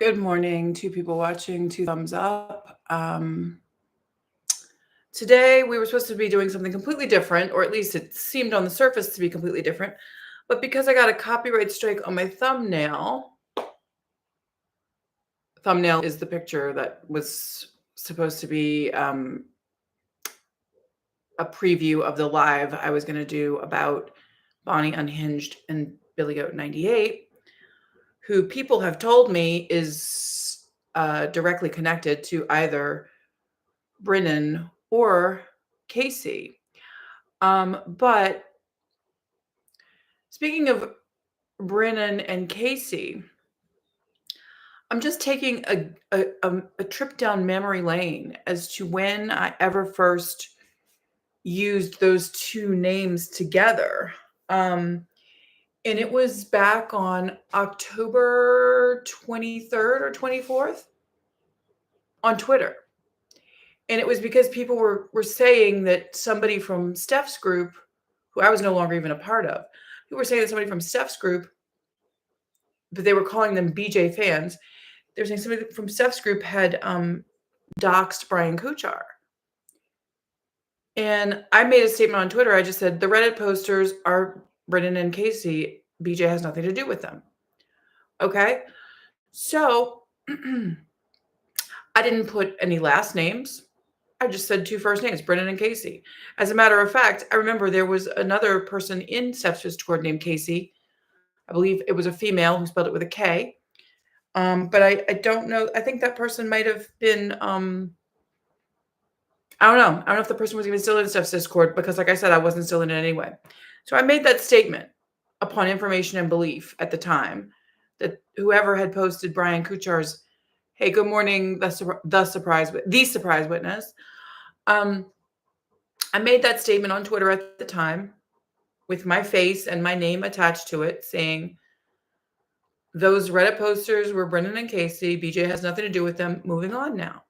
Good morning, two people watching, two thumbs up. Today we were supposed to be doing something completely different, or at least it seemed on the surface to be completely different. But because I got a copyright strike on my thumbnail is the picture that was supposed to be a preview of the live I was going to do about Bonnie Unhinged and Billy Goat 98, who people have told me is directly connected to either Brennan or Casey. But speaking of Brennan and Casey, I'm just taking a trip down memory lane as to when I ever first used those two names together. And it was back on October 23rd or 24th on Twitter. And it was because people were saying that somebody from Steph's group, who I was no longer even a part of, who were saying that somebody from Steph's group, but they were calling them BJ fans. They were saying somebody from Steph's group had doxed Brian Kuchar. And I made a statement on Twitter. I just said, the Reddit posters are Brennan and Casey. BJ has nothing to do with them. Okay. So I didn't put any last names. I just said two first names, Brennan and Casey. As a matter of fact, I remember there was another person in Steph's Discord named Casey. I believe it was a female who spelled it with a K. But I don't know. I think that person might have been, I don't know. I don't know if the person was even still in Steph's Discord because, like I said, I wasn't still in it anyway. So I made that statement upon information and belief at the time that whoever had posted Brian Kuchar's, hey, good morning, the surprise witness. I made that statement on Twitter at the time with my face and my name attached to it saying, those Reddit posters were Brennan and Casey. BJ has nothing to do with them. Moving on now.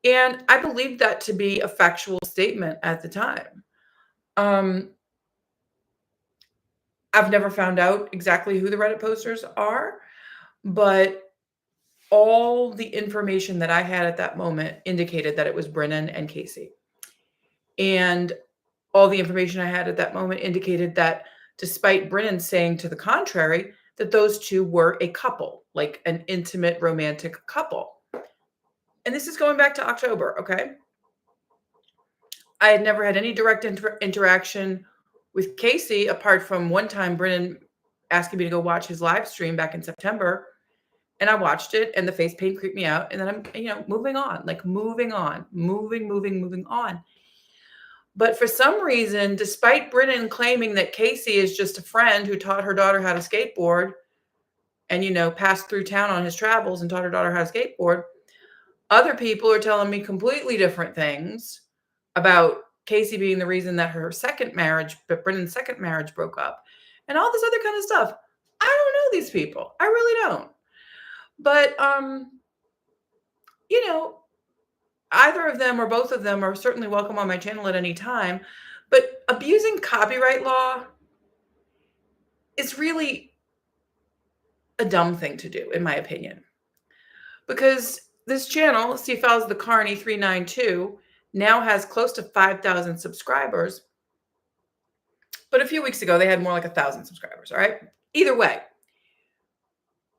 And I believed that to be a factual statement at the time. I've never found out exactly who the Reddit posters are, but all the information that I had at that moment indicated that it was Brennan and Casey. And all the information I had at that moment indicated that despite Brennan saying to the contrary, that those two were a couple, like an intimate romantic couple. And this is going back to October, okay? I had never had any direct interaction with Casey apart from one time Brennan asking me to go watch his live stream back in September. And I watched it and the face paint creeped me out. And then I'm, moving on. But for some reason, despite Brennan claiming that Casey is just a friend who taught her daughter how to skateboard and, passed through town on his travels and taught her daughter how to skateboard, other people are telling me completely different things about Casey being the reason that Brennan's second marriage broke up and all this other kind of stuff. I don't know these people. I really don't. But, either of them or both of them are certainly welcome on my channel at any time. But abusing copyright law is really a dumb thing to do, in my opinion. Because this channel, C Files the Carney 392, now has close to 5,000 subscribers. But a few weeks ago, they had more like 1,000 subscribers, all right? Either way,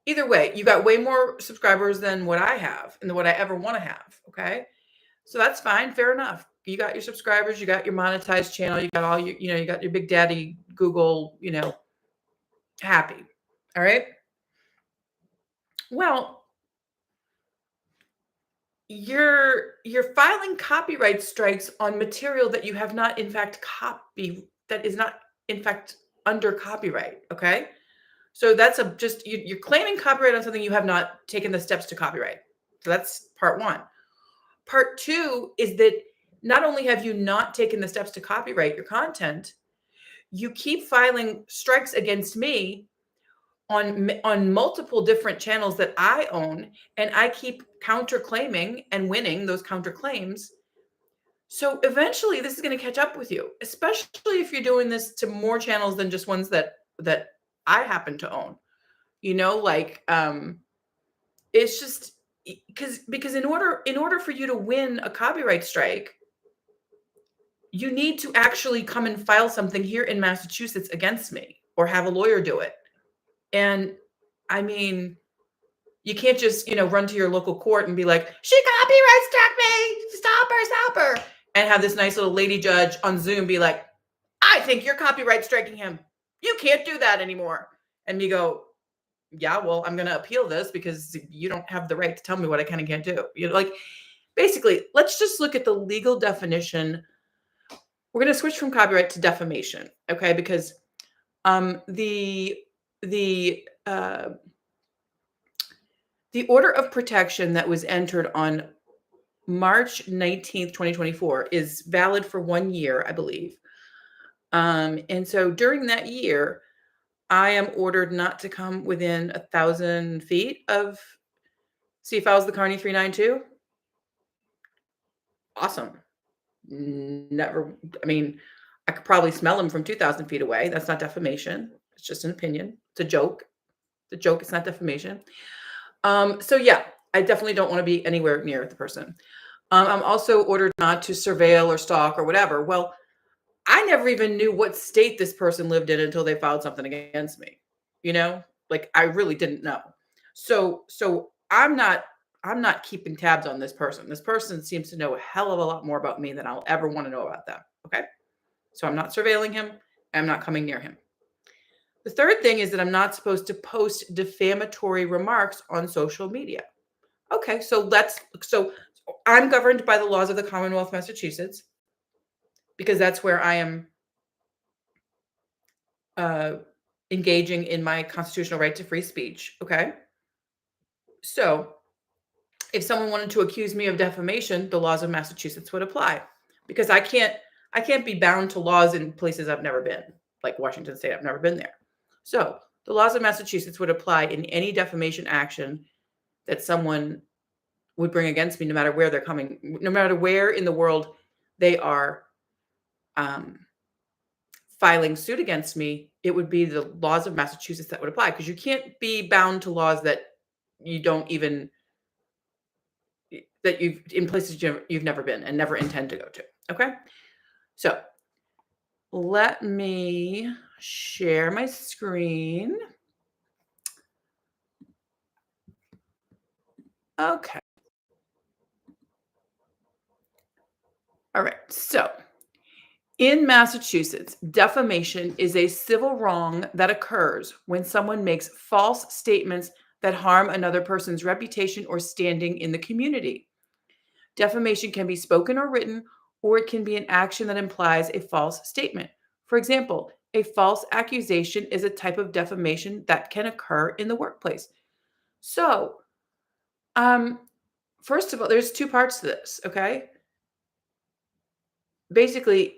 you got way more subscribers than what I have and what I ever want to have, okay? So that's fine, fair enough. You got your subscribers, you got your monetized channel, you got all your, you got your big daddy Google, happy, all right? Well, you're filing copyright strikes on material that you have not in fact that is not in fact under copyright, okay? So that's you're claiming copyright on something you have not taken the steps to copyright. So that's part one. Part two is that not only have you not taken the steps to copyright your content, you keep filing strikes against me on multiple different channels that I own, and I keep counterclaiming and winning those counterclaims. So eventually this is going to catch up with you, especially if you're doing this to more channels than just ones that I happen to own. It's just because in order for you to win a copyright strike, you need to actually come and file something here in Massachusetts against me or have a lawyer do it. And I mean, you can't just, run to your local court and be like, "She copyright struck me. Stop her," and have this nice little lady judge on Zoom be like, "I think you're copyright striking him. You can't do that anymore." And me go, "Yeah, well, I'm going to appeal this because you don't have the right to tell me what I can and can't do." Like basically, let's just look at the legal definition. We're going to switch from copyright to defamation, okay? Because the the uh, the order of protection that was entered on March 19th, 2024 is valid for 1 year, I believe. And so during that year, I am ordered not to come within 1,000 feet of C. Fowles the Carney 392. Awesome. Never, I mean, I could probably smell him from 2,000 feet away. That's not defamation. It's just an opinion. It's a joke. It's a joke. It's not defamation. So yeah, I definitely don't want to be anywhere near the person. I'm also ordered not to surveil or stalk or whatever. Well, I never even knew what state this person lived in until they filed something against me. You know, like I really didn't know. So I'm not keeping tabs on this person. This person seems to know a hell of a lot more about me than I'll ever want to know about them. Okay. So I'm not surveilling him. I'm not coming near him. The third thing is that I'm not supposed to post defamatory remarks on social media. Okay, so I'm governed by the laws of the Commonwealth of Massachusetts because that's where I am uh, engaging in my constitutional right to free speech. Okay, so if someone wanted to accuse me of defamation, the laws of Massachusetts would apply because I can't be bound to laws in places I've never been, like Washington State. I've never been there. So the laws of Massachusetts would apply in any defamation action that someone would bring against me, no matter where they're coming, no matter where in the world they are um, filing suit against me. It would be the laws of Massachusetts that would apply because you can't be bound to laws that you don't even that you've in places you've never been and never intend to go to. Okay, so let me share my screen. Okay. All right. So in Massachusetts, defamation is a civil wrong that occurs when someone makes false statements that harm another person's reputation or standing in the community. Defamation can be spoken or written, or it can be an action that implies a false statement. For example, a false accusation is a type of defamation that can occur in the workplace. So, um, first of all, there's two parts to this, okay? Basically,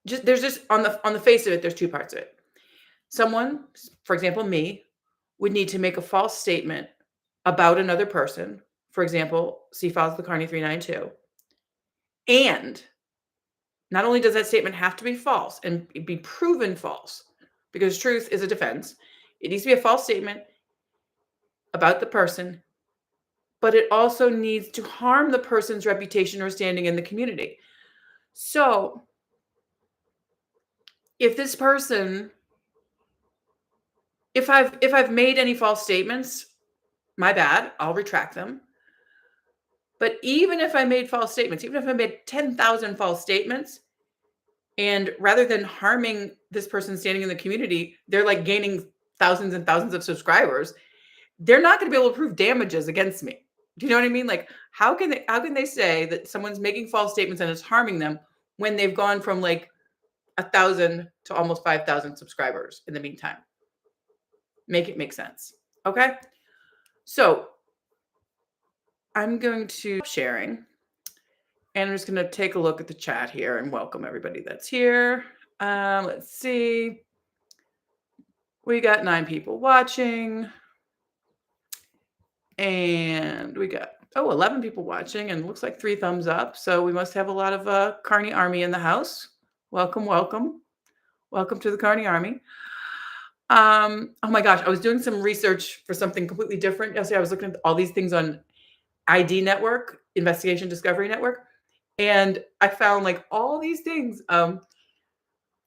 just on the face of it, there's two parts of it. Someone, for example, me, would need to make a false statement about another person. For example, C. Files the Carney 392. And not only does that statement have to be false and be proven false, because truth is a defense, it needs to be a false statement about the person, but it also needs to harm the person's reputation or standing in the community. So if this person, if I've made any false statements, my bad, I'll retract them. But even if I made false statements, even if I made 10,000 false statements, and rather than harming this person standing in the community, they're like gaining thousands and thousands of subscribers, they're not going to be able to prove damages against me. Do you know what I mean? Like, how can they say that someone's making false statements and it's harming them when they've gone from like 1,000 to almost 5,000 subscribers in the meantime? Make it make sense. Okay. So I'm going to sharing. And I'm just going to take a look at the chat here and welcome everybody that's here. Let's see. We got 9 people watching. And we got, 11 people watching and looks like 3 thumbs up. So we must have a lot of Carney Army in the house. Welcome, welcome. Welcome to the Carney Army. Oh my gosh, I was doing some research for something completely different yesterday. I was looking at all these things on ID Network, Investigation Discovery Network, and I found like all these things,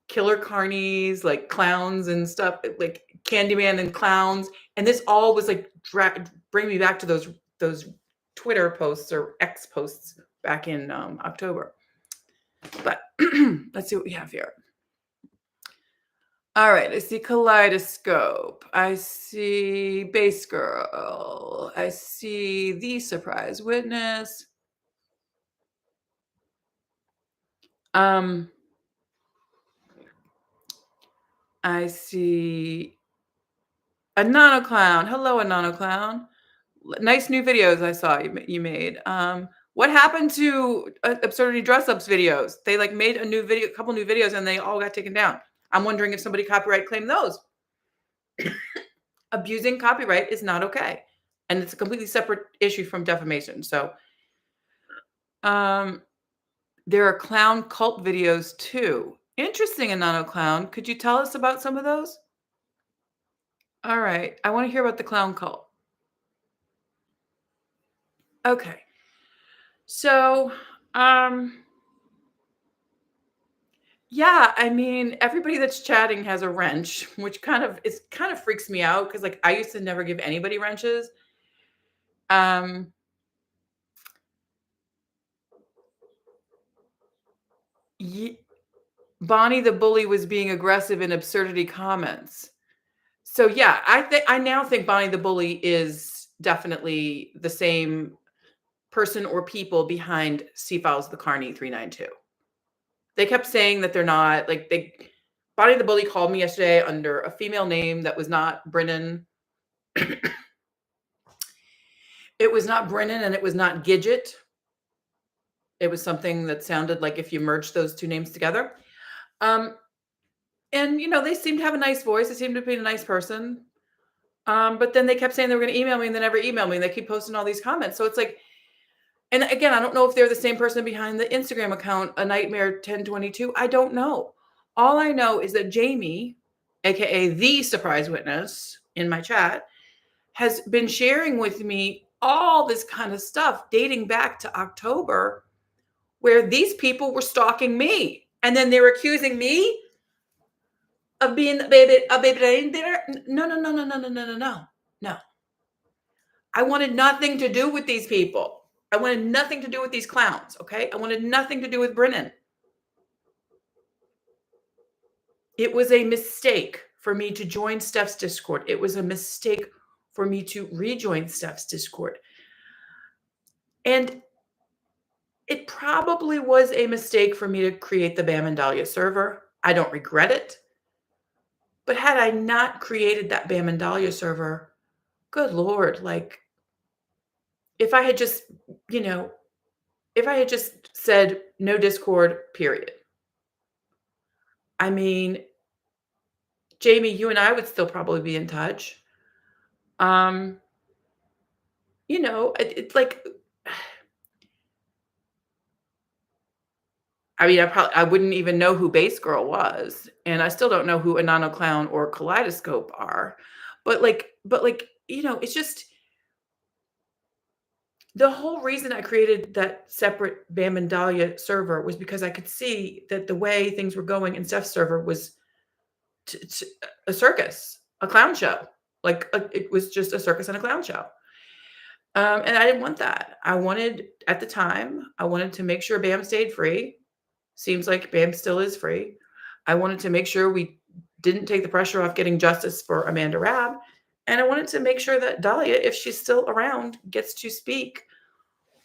killer carnies, like clowns and stuff, like Candyman and clowns, and this all was like bring me back to those Twitter posts or X posts back in October. But let's see what we have here. All right, I see Kaleidoscope. I see Base Girl. I see The Surprise Witness. Um, I see Anano Clown. Hello, Anano Clown. Nice new videos I saw you made. What happened to Absurdity Dress Ups videos? They like made a couple new videos, and they all got taken down. I'm wondering if somebody copyright claimed those. Abusing copyright is not okay, and it's a completely separate issue from defamation. So, um, there are clown cult videos too. Interesting, Anano Clown. Could you tell us about some of those? All right, I want to hear about the clown cult. Okay, so, yeah, I mean, everybody that's chatting has a wrench, which kind of freaks me out because like I used to never give anybody wrenches. Um, ye- Bonnie the bully was being aggressive in absurdity comments. So yeah, I now think Bonnie the bully is definitely the same person or people behind C Files the Carney 392. They kept saying that they're not like they Bonnie the bully called me yesterday under a female name that was not Brennan. It was not Brennan and it was not Gidget. It was something that sounded like if you merged those two names together. Um, and they seemed to have a nice voice. They seemed to be a nice person. But then they kept saying they were going to email me and they never emailed me. And they keep posting all these comments. So it's like, and again, I don't know if they're the same person behind the Instagram account, A Nightmare 1022. I don't know. All I know is that Jamie, aka the surprise witness in my chat, has been sharing with me all this kind of stuff dating back to October where these people were stalking me. And then they were accusing me of being a baby reindeer. No, no, no, no, no, no, no, no, no. No. I wanted nothing to do with these people. I wanted nothing to do with these clowns, okay? I wanted nothing to do with Brennan. It was a mistake for me to join Steph's Discord. It was a mistake for me to rejoin Steph's Discord. And it probably was a mistake for me to create the Bam and Dahlia server. I don't regret it. But had I not created that Bam and Dahlia server, good Lord, like if I had just, if I had just said no Discord, period. I mean, Jamie, you and I would still probably be in touch. It's like, I mean, I wouldn't even know who Base Girl was, and I still don't know who Anano Clown or Kaleidoscope are. But it's just the whole reason I created that separate Bam and Dahlia server was because I could see that the way things were going in Steph's server was a circus, a clown show. It was just a circus and a clown show. And I didn't want that. At the time, I wanted to make sure Bam stayed free. Seems like Bam still is free. I wanted to make sure we didn't take the pressure off getting justice for Amanda Rabb. And I wanted to make sure that Dahlia, if she's still around, gets to speak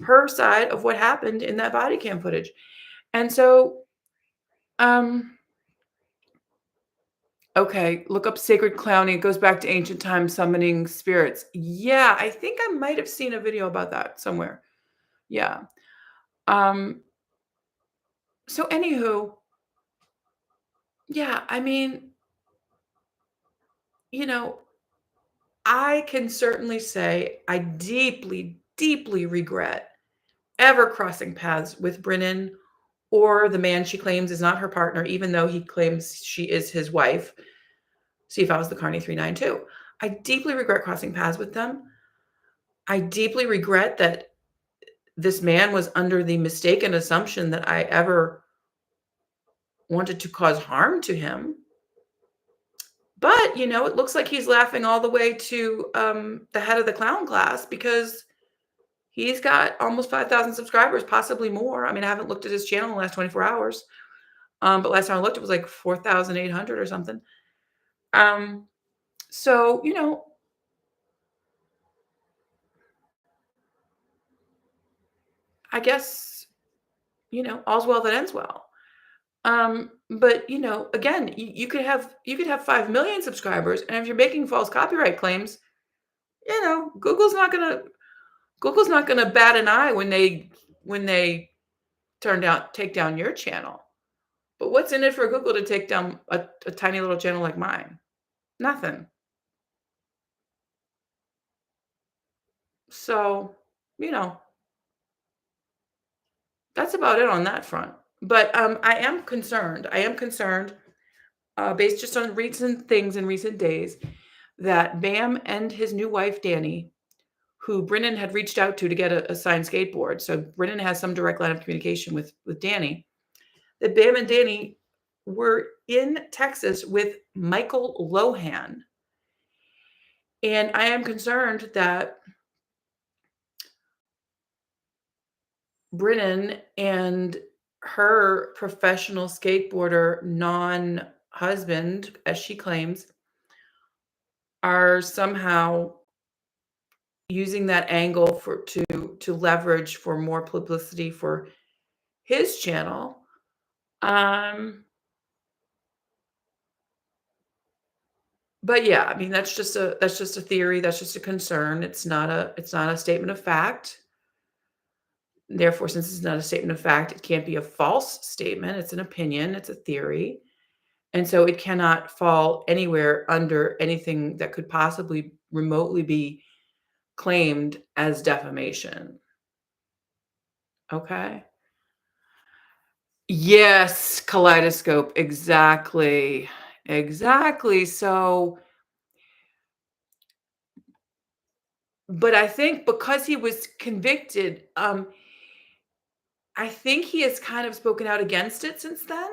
her side of what happened in that body cam footage. And so, okay, look up sacred clowning. It goes back to ancient times, summoning spirits. Yeah, I think I might have seen a video about that somewhere. Yeah. So anywho, yeah, I mean, you know, I can certainly say I deeply, deeply regret ever crossing paths with Brennan or the man she claims is not her partner, even though he claims she is his wife. See if I was the Carney 392. I deeply regret crossing paths with them. I deeply regret that this man was under the mistaken assumption that I ever wanted to cause harm to him. But, it looks like he's laughing all the way to the head of the clown class because he's got almost 5,000 subscribers, possibly more. I mean, I haven't looked at his channel in the last 24 hours. But last time I looked, it was like 4,800 or something. So, I guess, all's well that ends well. But again, you could have 5 million subscribers, and if you're making false copyright claims, Google's not gonna bat an eye when they take down your channel. But what's in it for Google to take down a tiny little channel like mine? Nothing. So, you know, that's about it on that front. But, I am concerned. I am concerned, based just on recent things in recent days, that Bam and his new wife, Danny, who Brennan had reached out to get a signed skateboard. So Brennan has some direct line of communication with Danny. That Bam and Danny were in Texas with Michael Lohan. And I am concerned that Brennan and her professional skateboarder non-husband, as she claims, are somehow using that angle to leverage for more publicity for his channel. But yeah, I mean that's just a theory, that's just a concern. It's not a statement of fact. Therefore, since it's not a statement of fact, it can't be a false statement. It's an opinion, it's a theory. And so it cannot fall anywhere under anything that could possibly remotely be claimed as defamation. Okay? Yes, kaleidoscope. Exactly. Exactly. So, but I think because he was convicted, I think he has kind of spoken out against it since then.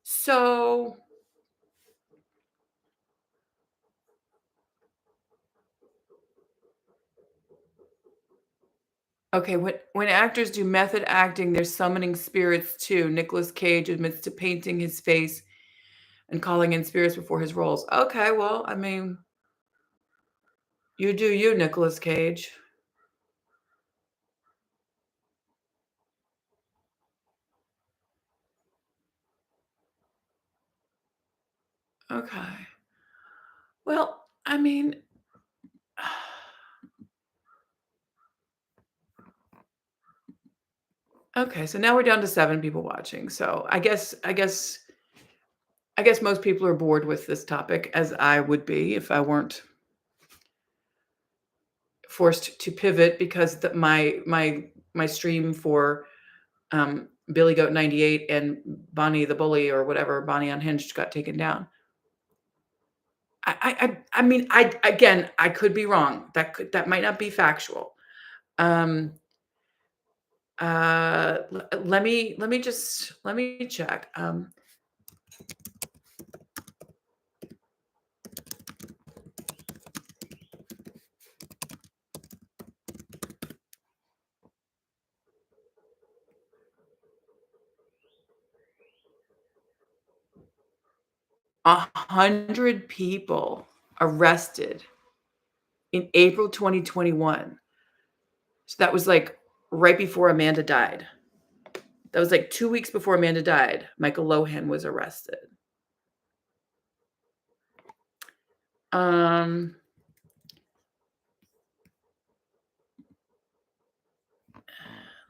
So, okay, when actors do method acting, they're summoning spirits too. Nicolas Cage admits to painting his face and calling in spirits before his roles. Okay, well, I mean, you do you, Nicolas Cage. Okay. Well, I mean, okay, so now we're down to 7 people watching. So I guess most people are bored with this topic, as I would be if I weren't forced to pivot because my stream for Billy Goat 98 and Bonnie the Bully or whatever, Bonnie Unhinged, got taken down. I mean, I could be wrong. That might not be factual. Um, let me check. 100 people arrested in April 2021. So that was like right before Amanda died. That was like 2 weeks before Amanda died. Michael Lohan was arrested. Um,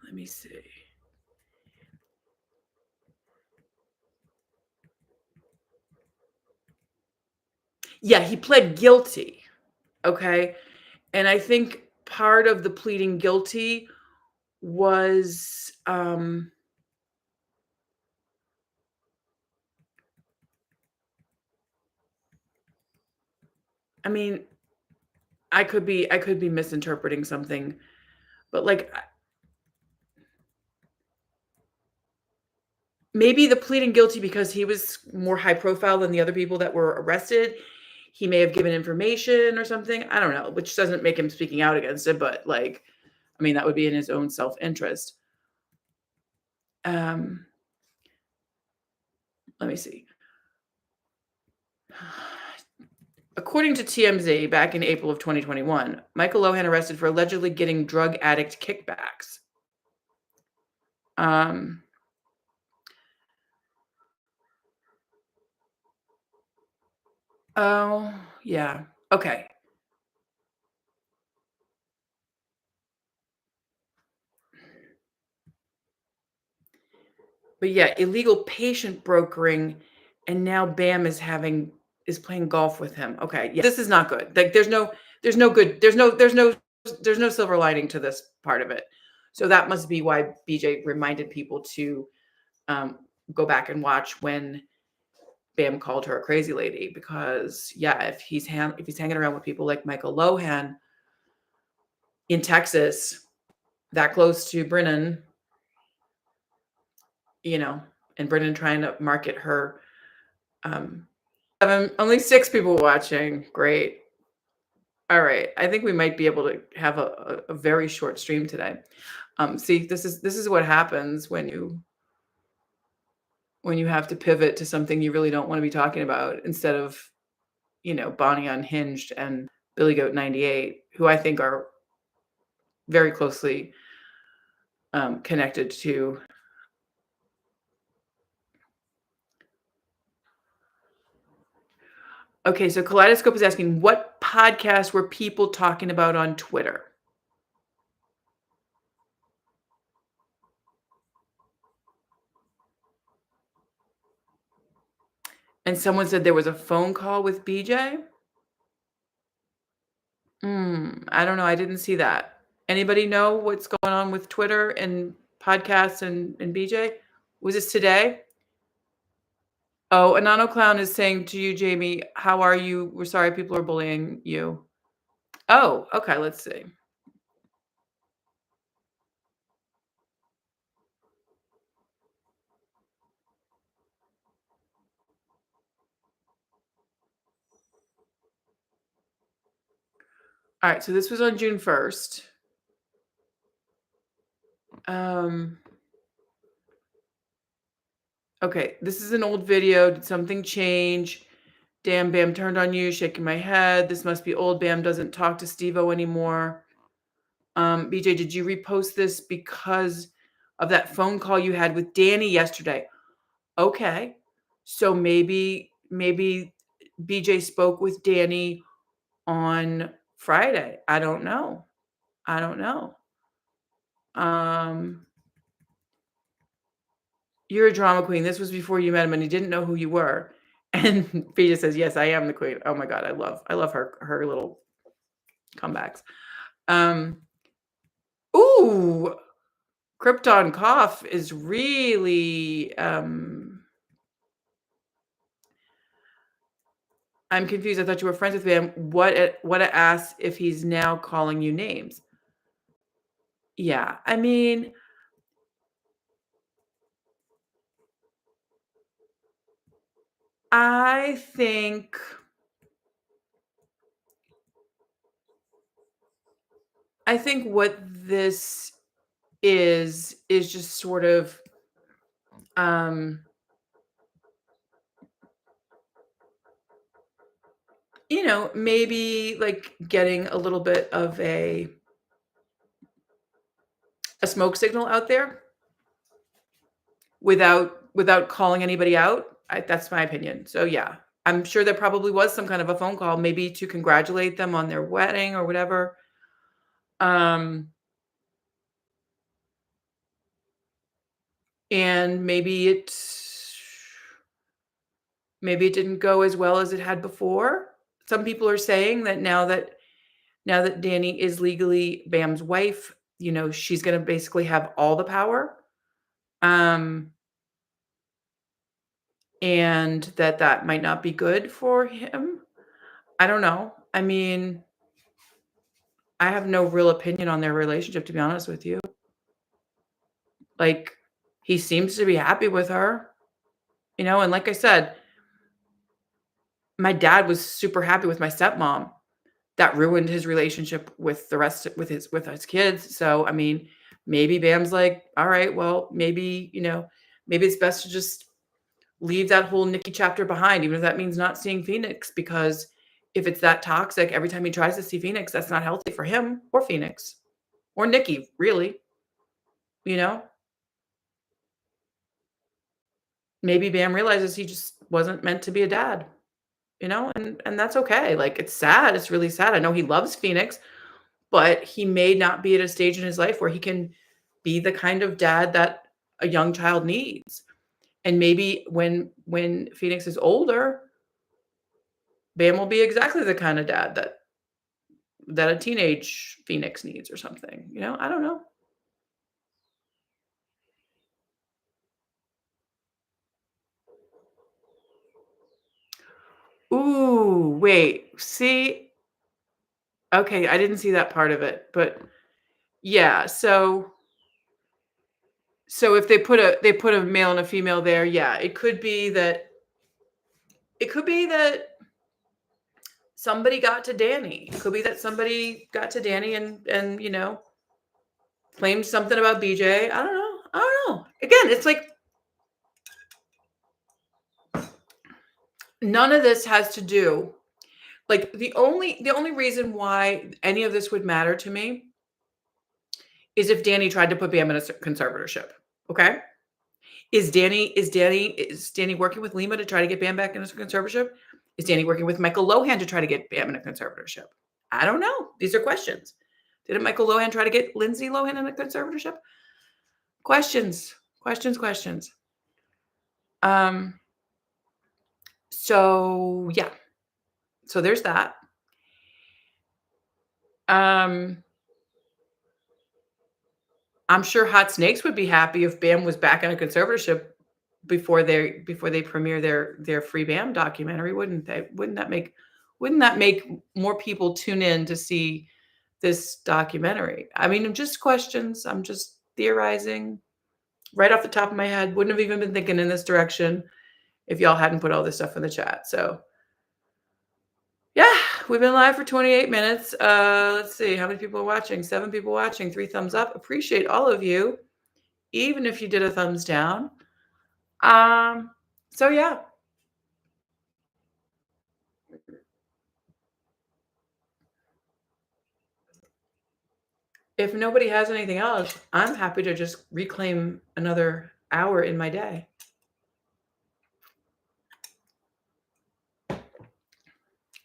let me see. Yeah, he pled guilty. Okay. And I think part of the pleading guilty was I mean, I could be misinterpreting something, but, like, maybe the pleading guilty because he was more high profile than the other people that were arrested. He may have given information or something. I don't know, which doesn't make him speaking out against it, but, like, I mean, that would be in his own self-interest. Um, Let me see. According to TMZ, back in April of 2021, Michael Lohan arrested for allegedly getting drug addict kickbacks. Um, oh, yeah. Okay. But yeah, illegal patient brokering, and now Bam is playing golf with him. Okay, yeah, this is not good. Like, there's no silver lining to this part of it. So that must be why BJ reminded people to um, go back and watch when Bam called her a crazy lady, because yeah, if he's hanging around with people like Michael Lohan in Texas, that close to Brennan, you know, and Brennan trying to market her. um, Only 6 people watching. Great. All right. I think we might be able to have a very short stream today. See, this is what happens when you have to pivot to something you really don't want to be talking about, instead of, Bonnie Unhinged and Billy Goat 98, who I think are very closely connected to. Okay, so Kaleidoscope is asking, what podcast were people talking about on Twitter? And someone said there was a phone call with BJ? I don't know, I didn't see that. Anybody know what's going on with Twitter and podcasts and BJ? Was this today? Oh, Anano Clown is saying to you, Jamie, "How are you? We're sorry people are bullying you." Oh, okay, let's see. Alright, so this was on June 1st. Um, okay, this is an old video. Did something change? Damn, Bam turned on you, shaking my head. This must be old. Bam doesn't talk to Steve-O anymore. BJ, did you repost this because of that phone call you had with Danny yesterday? Okay. So maybe BJ spoke with Danny on Friday. I don't know. I don't know. Um, you're a drama queen. This was before you met him and he didn't know who you were. And BJ says, "Yes, I am the queen." Oh my god, I love her little comebacks. Um, ooh, Krypton Cough is really I'm confused. I thought you were friends with him. What a ass if he's now calling you names. Yeah, I mean, I think I think what this is just sort of um maybe like getting a little bit of a smoke signal out there without calling anybody out. That's my opinion. So yeah, I'm sure there probably was some kind of a phone call, maybe to congratulate them on their wedding or whatever. Um, and maybe it didn't go as well as it had before. Some people are saying that now that Danny is legally Bam's wife, she's going to basically have all the power. Um, and that might not be good for him. I don't know. I mean, I have no real opinion on their relationship, to be honest with you. Like, he seems to be happy with her, and like I said, my dad was super happy with my stepmom. That ruined his relationship with the rest with his kids. So, I mean, maybe Bam's like, all right, well, maybe it's best to just leave that whole Nikki chapter behind, even if that means not seeing Phoenix, because if it's that toxic, every time he tries to see Phoenix, that's not healthy for him or Phoenix or Nikki, really. You know, maybe Bam realizes he just wasn't meant to be a dad, and that's okay. Like, it's sad. It's really sad. I know he loves Phoenix, but he may not be at a stage in his life where he can be the kind of dad that a young child needs. And maybe when Phoenix is older, Bam will be exactly the kind of dad that a teenage Phoenix needs or something. I don't know. Ooh, wait. See, okay, I didn't see that part of it, but yeah, so if they put a male and a female there, yeah, it could be that somebody got to Danny. It could be that somebody got to Danny and claimed something about BJ. I don't know. I don't know. Again, it's like none of this has to do, like, the only reason why any of this would matter to me is if Danny tried to put Bam in a conservatorship. Okay? Is Danny working with Lima to try to get Bam back in a conservatorship? Is Danny working with Michael Lohan to try to get Bam in a conservatorship? I don't know. These are questions. Didn't Michael Lohan try to get Lindsay Lohan in a conservatorship? Questions, questions, questions. Um, so yeah. So there's that. Um, I'm sure Hot Snakes would be happy if Bam was back in a conservatorship before they premiere their Free Bam documentary, wouldn't they? Wouldn't that make more people tune in to see this documentary? I mean, just questions. I'm just theorizing right off the top of my head. Wouldn't have even been thinking in this direction if y'all hadn't put all this stuff in the chat. So yeah, we've been live for 28 minutes. Let's see how many people are watching. 7 people watching. 3 thumbs up. Appreciate all of you, even if you did a thumbs down. So yeah. If nobody has anything else, I'm happy to just reclaim another hour in my day.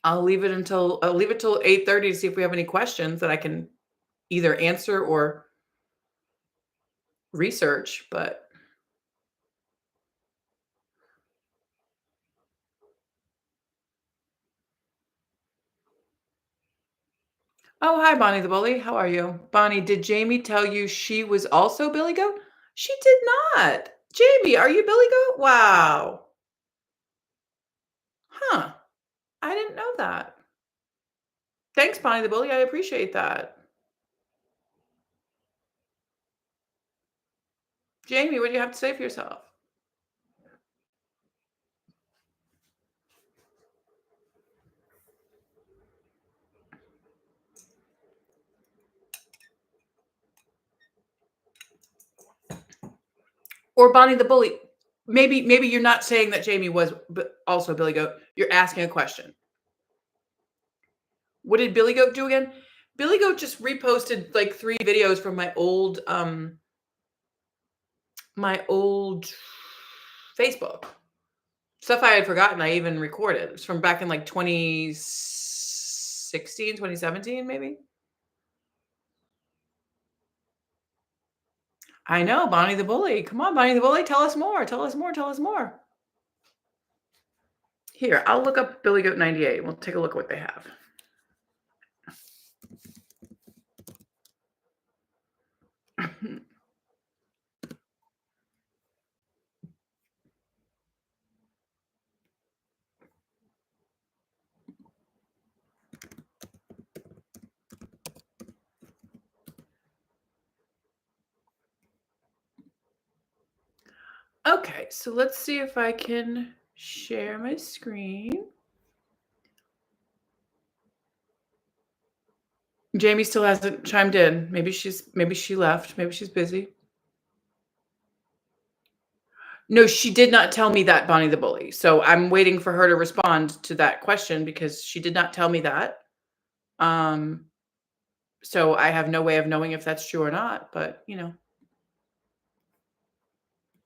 I'll leave it till 8:30 to see if we have any questions that I can either answer or research, but oh, hi, Bonnie the Bully. How are you? Bonnie, did Jamie tell you she was also Billy Goat? She did not. Jamie, are you Billy Goat? Wow. Huh. I didn't know that. Thanks, Bonnie the Bully. I appreciate that. Jamie, what do you have to say for yourself? Or Bonnie the Bully. Maybe you're not saying that Jamie was also Billy Goat. You're asking a question. What did Billy Goat do again? Billy Goat just reposted like 3 videos from my old Facebook. Stuff I had forgotten I even recorded. It's from back in like 2016, 2017 maybe. I know, Bonnie the Bully. Come on, Bonnie the Bully, tell us more. Tell us more. Tell us more. Here, I'll look up Billy Goat 98. We'll take a look at what they have. Okay, so let's see if I can share my screen. Jamie still hasn't chimed in. Maybe she left. Maybe she's busy. No, she did not tell me that, Bonnie the Bully. So I'm waiting for her to respond to that question because she did not tell me that. Um, so I have no way of knowing if that's true or not, but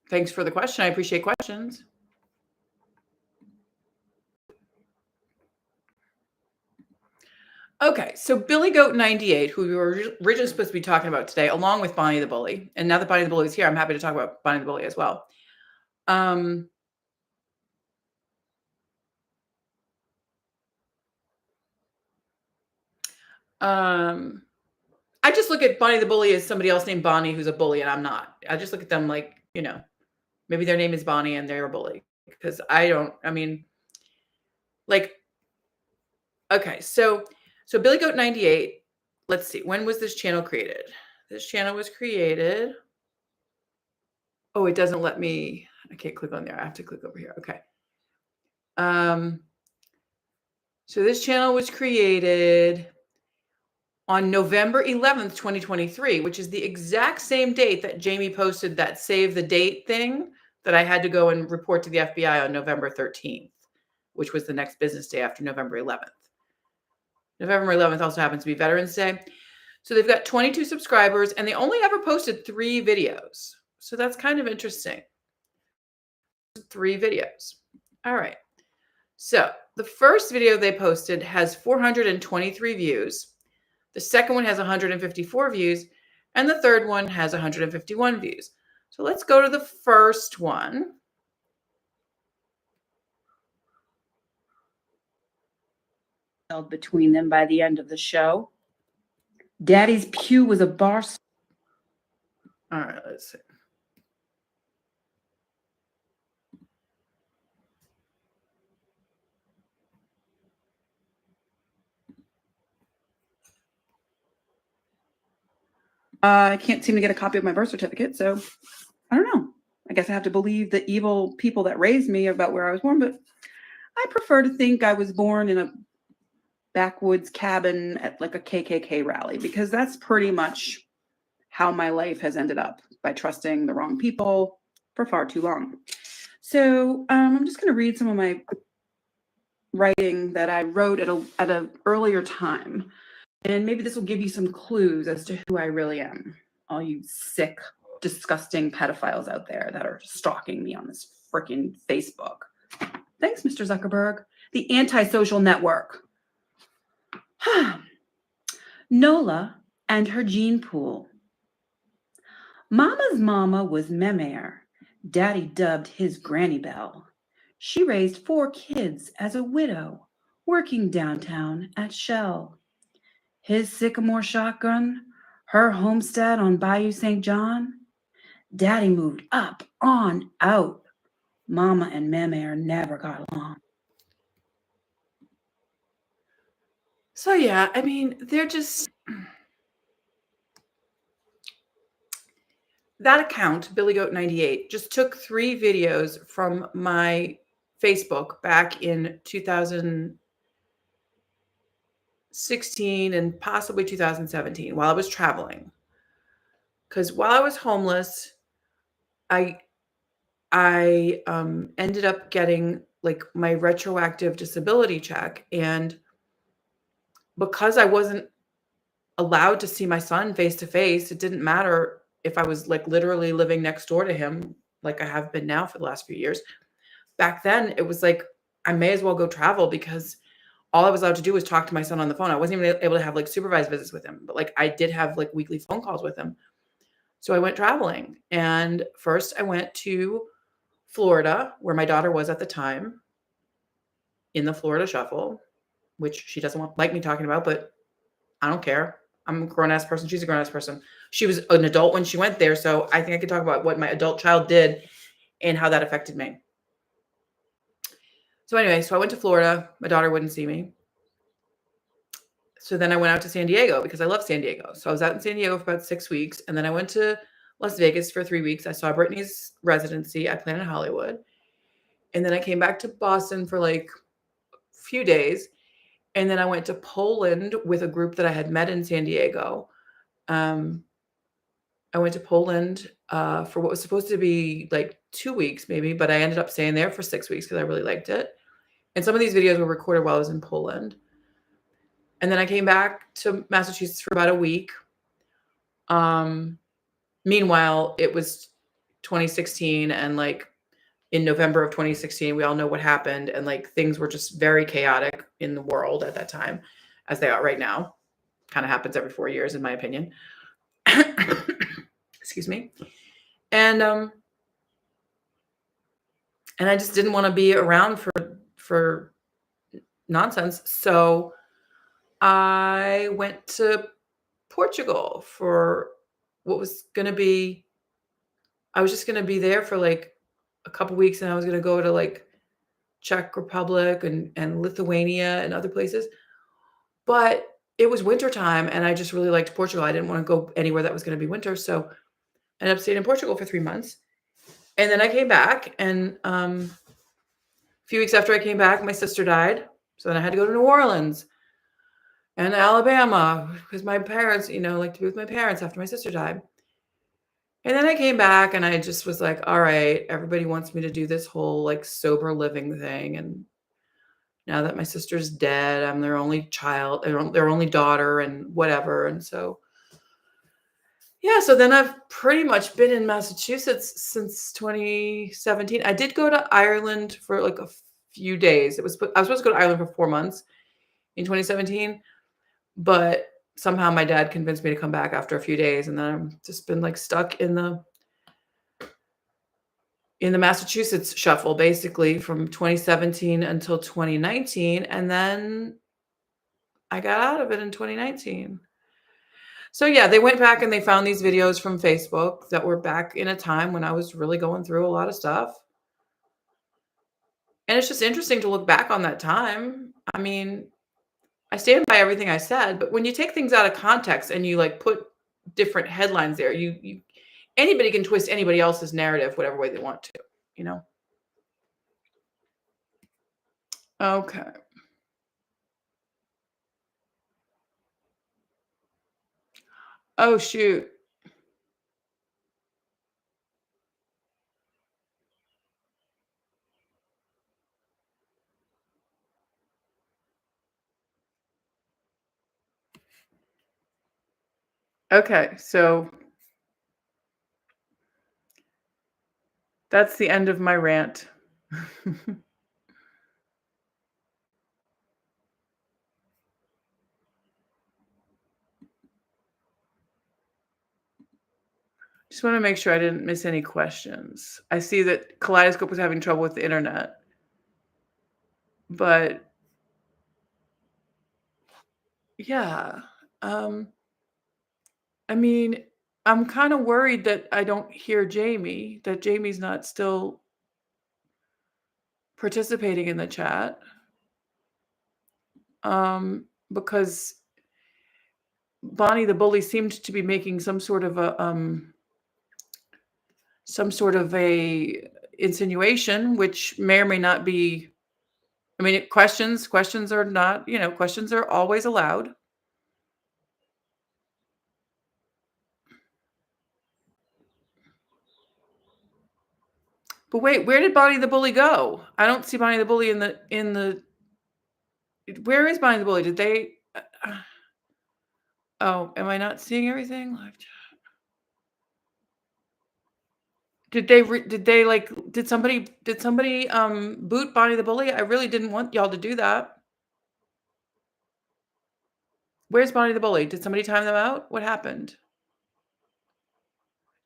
thanks for the question. I appreciate questions. Okay, so Billy Goat 98, who we were originally supposed to be talking about today, along with Bonnie the Bully, and now that Bonnie the Bully is here, I'm happy to talk about Bonnie the Bully as well. Um, I just look at Bonnie the Bully as somebody else named Bonnie who's a bully, and I'm not. I just look at them like, maybe their name is Bonnie and they're a bully because like, okay, so Billy Goat 98, let's see, when was this channel created? This channel was created. Oh, it doesn't let me, I can't click on there. I have to click over here. Okay. So this channel was created on November 11th, 2023, which is the exact same date that Jamie posted that save the date thing that I had to go and report to the FBI on November 13th, which was the next business day after November 11th. November 11th also happens to be Veterans Day. So they've got 22 subscribers and they only ever posted 3 videos. So that's kind of interesting. 3 videos. All right. So the first video they posted has 423 views. The second one has 154 views. And the third one has 151 views. So let's go to the first one. Between them by the end of the show. Daddy's pew was a bar. All right, let's see. I can't seem to get a copy of my birth certificate, so I don't know. I guess I have to believe the evil people that raised me about where I was born, but I prefer to think I was born in a backwoods cabin at like a KKK rally, because that's pretty much how my life has ended up, by trusting the wrong people for far too long. So I'm just going to read some of my writing that I wrote at an earlier time. And maybe this will give you some clues as to who I really am. All you sick, disgusting pedophiles out there that are stalking me on this freaking Facebook. Thanks, Mr. Zuckerberg. The antisocial network. Nola and her gene pool. Mama's mama was Memare. Daddy dubbed his Granny Bell. She raised 4 kids as a widow, working downtown at Shell. His sycamore shotgun, her homestead on Bayou St. John. Daddy moved up, on, out. Mama and Memare never got along. So yeah, they're just, that account, Billy Goat 98, just took 3 videos from my Facebook back in 2016 and possibly 2017 while I was traveling. Because while I was homeless, I ended up getting like my retroactive disability check, and because I wasn't allowed to see my son face to face, it didn't matter if I was like literally living next door to him, like I have been now for the last few years. Back then, it was like I may as well go travel because all I was allowed to do was talk to my son on the phone. I wasn't even able to have like supervised visits with him, but like I did have like weekly phone calls with him. So I went traveling, and first I went to Florida, where my daughter was at the time, in the Florida Shuffle, which she doesn't like me talking about, but I don't care. I'm a grown-ass person. She's a grown-ass person. She was an adult when she went there, so I think I could talk about what my adult child did and how that affected me. So anyway, I went to Florida. My daughter wouldn't see me. So then I went out to San Diego because I love San Diego. So I was out in San Diego for about 6 weeks, and then I went to Las Vegas for 3 weeks. I saw Britney's residency at Planet Hollywood. And then I came back to Boston for like a few days. And then I went to Poland with a group that I had met in San Diego. I went to Poland for what was supposed to be like 2 weeks, maybe, but I ended up staying there for 6 weeks because I really liked it. And some of these videos were recorded while I was in Poland. And then I came back to Massachusetts for about a week. Meanwhile, it was 2016, and like in November of 2016, we all know what happened, and like things were just very chaotic in the world at that time, as they are right now. Kind of happens every 4 years, in my opinion. Excuse me. And I just didn't want to be around for nonsense. So I went to Portugal for what was going to be, I was just going to be there for like a couple weeks, and I was going to go to like Czech Republic and Lithuania and other places. But it was wintertime, and I just really liked Portugal. I didn't want to go anywhere that was going to be winter. So I ended up staying in Portugal for 3 months. And then I came back, and a few weeks after I came back, my sister died. So then I had to go to New Orleans and Alabama because my parents, like to be with my parents after my sister died. And then I came back, and I just was like, all right, everybody wants me to do this whole like sober living thing. And now that my sister's dead, I'm their only child, their only daughter, and whatever. And so, yeah, so then I've pretty much been in Massachusetts since 2017. I did go to Ireland for like a few days. I was supposed to go to Ireland for 4 months in 2017, but somehow my dad convinced me to come back after a few days, and then I've just been like stuck in the Massachusetts shuffle basically from 2017 until 2019, and then I got out of it in 2019. So yeah, they went back and they found these videos from Facebook that were back in a time when I was really going through a lot of stuff. And it's just interesting to look back on that time. I mean, I stand by everything I said, but when you take things out of context and you like put different headlines there, you anybody can twist anybody else's narrative whatever way they want to, you know. Okay. Oh shoot. Okay, so that's the end of my rant. Just want to make sure I didn't miss any questions. I see that Kaleidoscope was having trouble with the internet, but yeah. I mean, I'm kind of worried that I don't hear Jamie, that Jamie's not still participating in the chat. Because Bonnie the bully seemed to be making some sort of a insinuation, which may or may not be. I mean, questions are not, questions are always allowed. But wait, where did Bonnie the bully go? I don't see Bonnie the bully in the. Where is Bonnie the bully? Did they? Oh, am I not seeing everything? Live chat. Did somebody boot Bonnie the bully? I really didn't want y'all to do that. Where's Bonnie the bully? Did somebody time them out? What happened?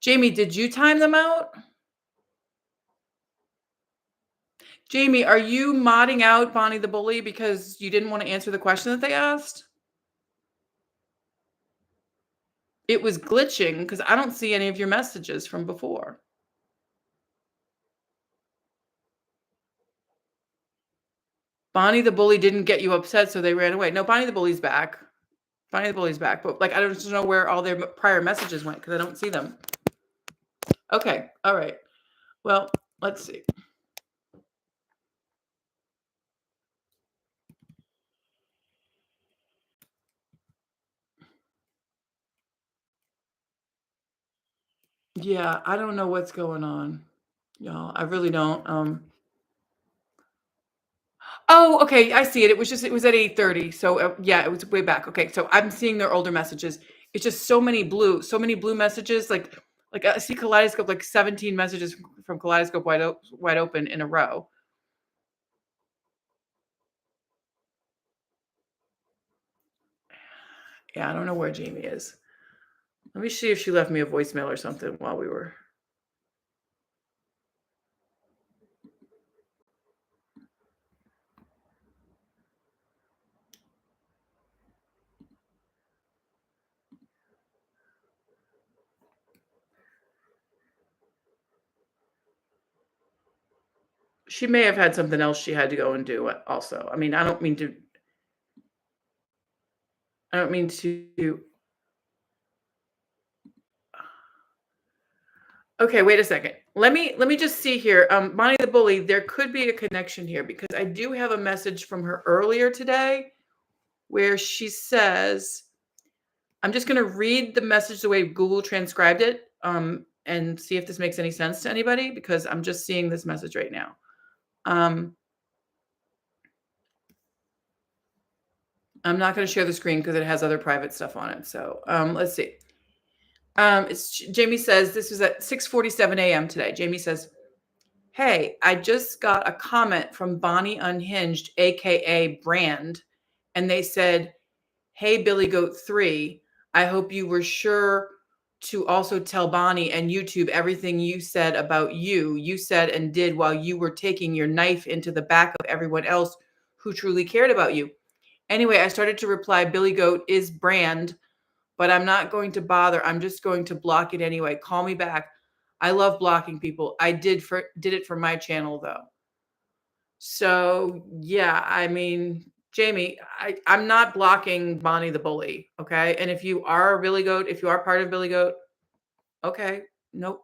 Jamie, did you time them out? Jamie, are you modding out Bonnie the bully because you didn't want to answer the question that they asked? It was glitching because I don't see any of your messages from before. Bonnie the bully didn't get you upset, so they ran away. No, Bonnie the bully's back. Bonnie the bully's back, but like I don't know where all their prior messages went because I don't see them. Okay. All right. Well, let's see. Yeah, I don't know what's going on, y'all. I really don't. Oh, okay. I see it. It was at 8:30. So yeah, it was way back. Okay. So I'm seeing their older messages. It's just so many blue messages. Like I see Kaleidoscope, like 17 messages from Kaleidoscope wide open in a row. Yeah, I don't know where Jamie is. Let me see if she left me a voicemail or something while we were. She may have had something else she had to go and do also. I mean, I don't mean to. Okay, wait a second. Let me just see here. Bonnie the Bully, there could be a connection here because I do have a message from her earlier today where she says, I'm just going to read the message the way Google transcribed it, and see if this makes any sense to anybody because I'm just seeing this message right now. Um, I'm not going to share the screen because it has other private stuff on it. So let's see. Jamie says this was at 6:47 a.m. today. Jamie says, "Hey, I just got a comment from Bonnie Unhinged, aka Brand, and they said, 'Hey, Billy Goat 3, I hope you were sure to also tell Bonnie and YouTube everything you said about you said and did while you were taking your knife into the back of everyone else who truly cared about you.' Anyway, I started to reply, Billy Goat is Brand, but I'm not going to bother. I'm just going to block it anyway. Call me back. I love blocking people. I did it for my channel though." So yeah, I mean, Jamie, I'm not blocking Bonnie the Bully. Okay. And if you are a Billy Goat, if you are part of Billy Goat, okay, no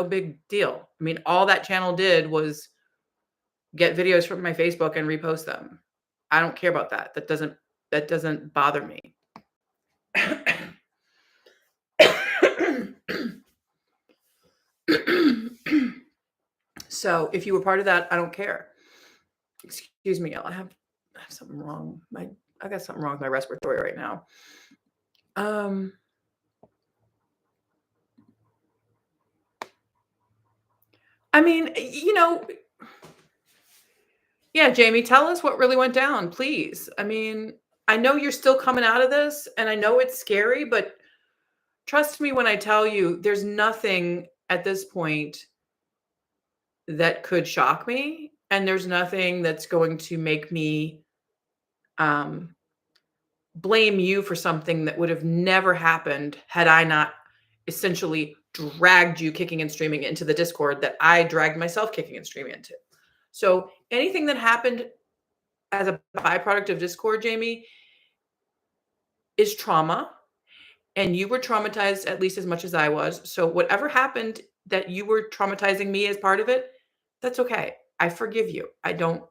big deal. I mean, all that channel did was get videos from my Facebook and repost them. I don't care about that. That doesn't bother me. So if you were part of that, I don't care. Excuse me, y'all. I have something wrong. I got something wrong with my respiratory right now. Um, I mean, yeah, Jamie, tell us what really went down, please. I mean, I know you're still coming out of this, and I know it's scary, but trust me when I tell you, there's nothing at this point that could shock me, and there's nothing that's going to make me um, blame you for something that would have never happened had I not essentially dragged you kicking and streaming into the Discord that I dragged myself kicking and streaming into. So anything that happened as a byproduct of Discord, Jamie, is trauma. And you were traumatized at least as much as I was. So whatever happened that you were traumatizing me as part of it, that's okay. I forgive you. I don't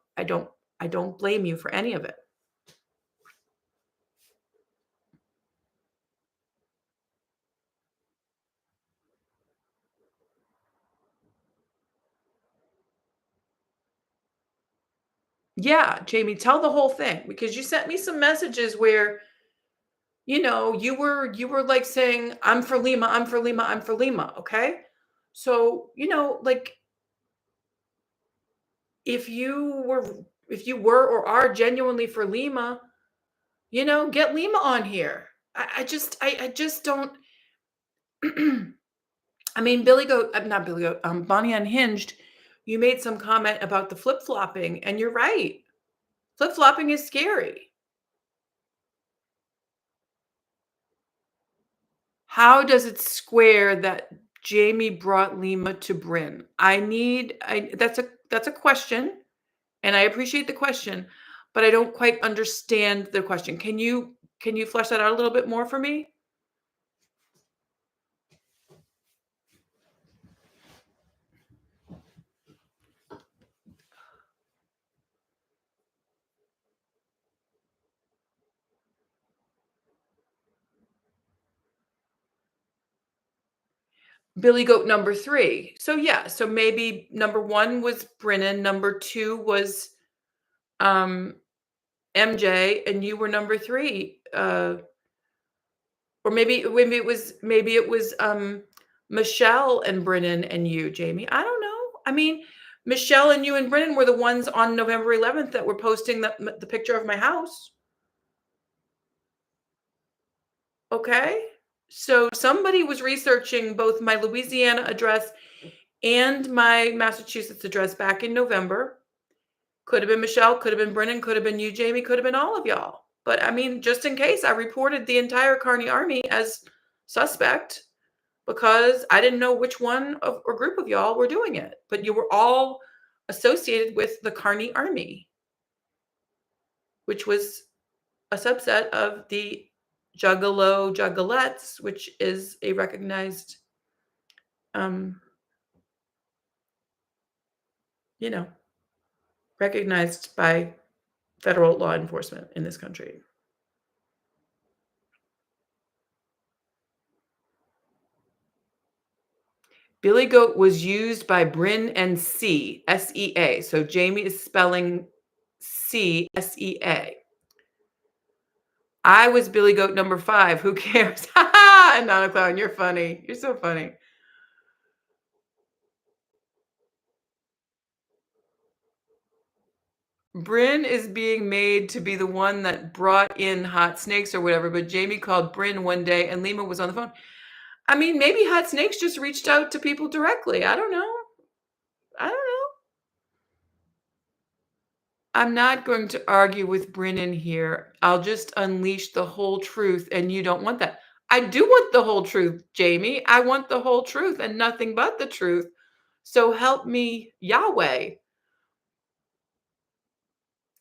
blame you for any of it. Yeah, Jamie, tell the whole thing because you sent me some messages where you were like saying, I'm for Lima, I'm for Lima, I'm for Lima. Okay. So, like if you were if you were or are genuinely for Lima, get Lima on here. I just don't I mean, Billy Goat, not Billy Goat, Bonnie Unhinged, you made some comment about the flip-flopping, and you're right. Flip-flopping is scary. How does it square that Jamie brought Lima to Bryn? That's a question, and I appreciate the question, but I don't quite understand the question. Can you flesh that out a little bit more for me? Billy Goat number 3. So, yeah, so maybe number 1 was Brennan, number 2 was, um, MJ, and you were number 3. Or maybe it was Michelle and Brennan and you, Jamie. I don't know. I mean, Michelle and you and Brennan were the ones on November 11th that were posting the picture of my house. Okay? So somebody was researching both my Louisiana address and my Massachusetts address back in November. Could have been Michelle, could have been Brennan, could have been you, Jamie, could have been all of y'all. But I mean, just in case, I reported the entire Carney Army as suspect because I didn't know which one of or group of y'all were doing it. But you were all associated with the Carney Army, which was a subset of the Juggalo Juggalettes, which is a recognized, um, you know, recognized by federal law enforcement in this country. Billy Goat was used by Bryn and C, S-E-A. So Jamie is spelling C, S-E-A. I was Billy Goat number 5. Who cares? And Nana Clown, you're funny. You're so funny. Bryn is being made to be the one that brought in Hot Snakes or whatever, but Jamie called Bryn one day and Lima was on the phone. I mean, maybe Hot Snakes just reached out to people directly. I don't know. I don't know. I'm not going to argue with Brennan here. I'll just unleash the whole truth, and you don't want that. I do want the whole truth, Jamie. I want the whole truth and nothing but the truth. So help me, Yahweh.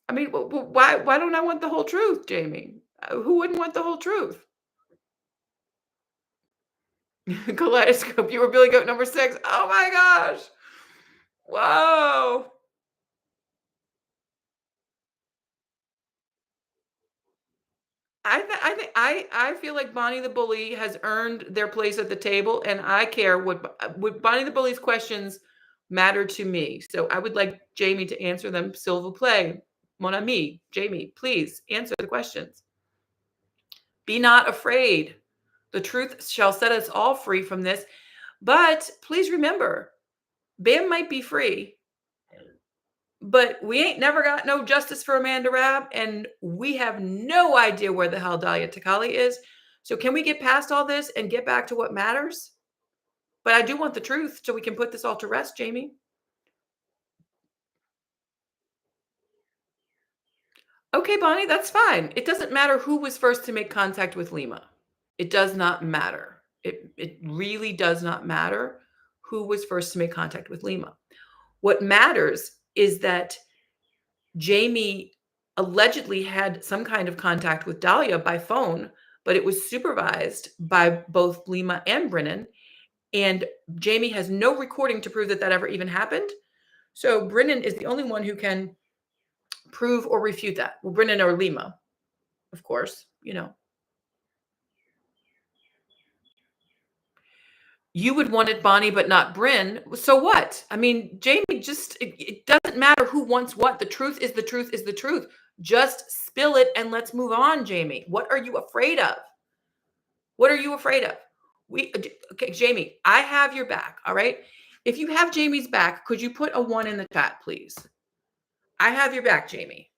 I mean, why don't I want the whole truth, Jamie? Who wouldn't want the whole truth? Kaleidoscope, you were Billy Goat number 6. Oh my gosh. Whoa. I feel like Bonnie the Bully has earned their place at the table, and I care what Bonnie the Bully's questions matter to me. So I would like Jamie to answer them. S'il vous plaît, mon ami, Jamie, please answer the questions. Be not afraid. The truth shall set us all free from this. But please remember, Bam might be free, but we ain't never got no justice for Amanda Rabb, and we have no idea where the hell Dahlia Takali is. So can we get past all this and get back to what matters? But I do want the truth so we can put this all to rest, Jamie. Okay, Bonnie, that's fine. It doesn't matter who was first to make contact with Lima. It does not matter. It really does not matter who was first to make contact with Lima. What matters is that Jamie allegedly had some kind of contact with Dahlia by phone, but it was supervised by both Lima and Brennan. And Jamie has no recording to prove that that ever even happened. So Brennan is the only one who can prove or refute that. Well, Brennan or Lima, of course, you know. You would want it Bonnie, but not Bryn. So what? I mean, Jamie, just it doesn't matter who wants what. The truth is the truth is the truth. Just spill it and let's move on, Jamie. What are you afraid of? What are you afraid of? Okay, Jamie, I have your back. All right. If you have Jamie's back, could you put a 1 in the chat, please? I have your back, Jamie.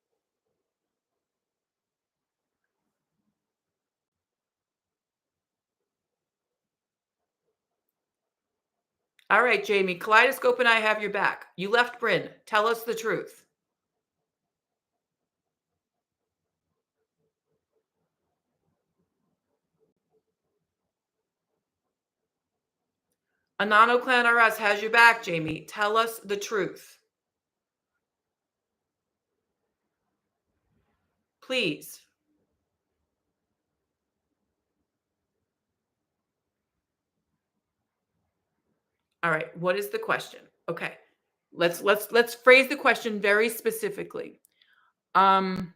All right, Jamie. Kaleidoscope and I have your back. You left Bryn. Tell us the truth. Anano Clan RS has your back, Jamie. Tell us the truth. Please. All right. What is the question? Okay. Let's phrase the question very specifically. Um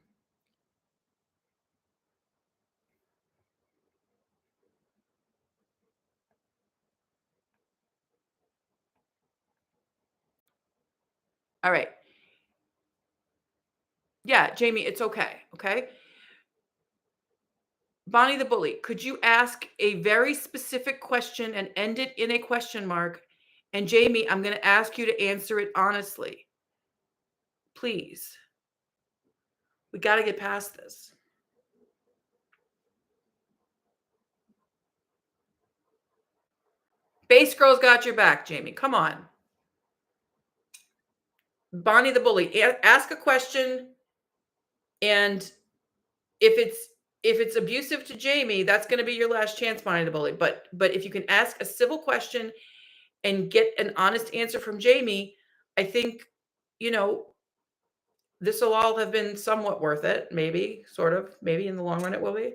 All right. Yeah, Jamie, it's okay. Okay. Bonnie the bully, could you ask a very specific question and end it in a question mark? And Jamie, I'm going to ask you to answer it honestly. Please. We got to get past this. Base girl's got your back, Jamie. Come on. Bonnie the bully, ask a question, and if it's abusive to Jamie, that's going to be your last chance, Bonnie the bully. But if you can ask a civil question and get an honest answer from Jamie, I think, you know, this will all have been somewhat worth it. Maybe, sort of, maybe in the long run it will be.